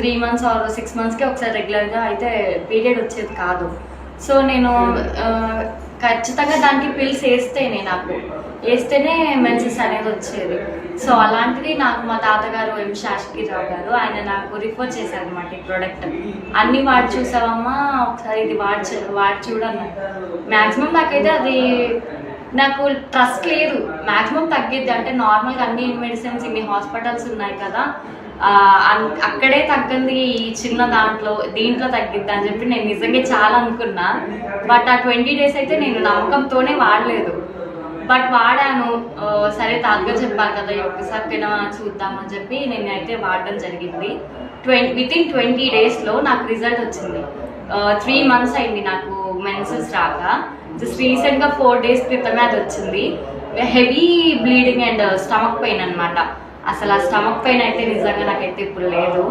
3 months are 6 monthsకి ఒకసారి రెగ్యులర్గా అయితే పీరియడ్ వచ్చేది కాదు. సో నేను ఖచ్చితంగా దానికి పిల్స్ వేస్తేనే మెన్సెస్ అనేది వచ్చేది. సో అలాంటిది నాకు మా తాతగారు ఎం శాస్త్రిరావు గారు ఆయన నాకు రిఫర్ చేశారనమాట ఈ ప్రోడక్ట్. అన్ని వాడి చూసావమ్మా, ఒకసారి ఇది వాడి చూడన్నా. మ్యాక్సిమం నాకైతే అది నాకు ట్రస్ట్ లేదు. మ్యాక్సిమం తగ్గిద్ది అంటే నార్మల్గా అన్ని మెడిసిన్స్ ఇన్ని హాస్పిటల్స్ ఉన్నాయి కదా, అక్కడే తగ్గింది ఈ చిన్న దీంట్లో తగ్గిద్ది అని చెప్పి నేను నిజంగా చాలా అనుకున్నా. బట్ ఆ 20 days అయితే నేను నమ్మకంతోనే వాడలేదు. బట్ వాడాను. సరే తాతగా చెప్పారు కదా ఒక్కసారికైనా చూద్దామని చెప్పి నేను అయితే వాడడం జరిగింది. వితిన్ 20 daysలో నాకు రిజల్ట్ వచ్చింది. 3 months అయింది నాకు మెన్సెస్ రాక. జస్ట్ రీసెంట్గా 4 days క్రితమే అది వచ్చింది. Heavy bleeding and stomach pain అనమాట. అసలు ఆ స్టమక్ పెయిన్ అయితే నిజంగా నాకైతే ఇప్పుడు లేదు.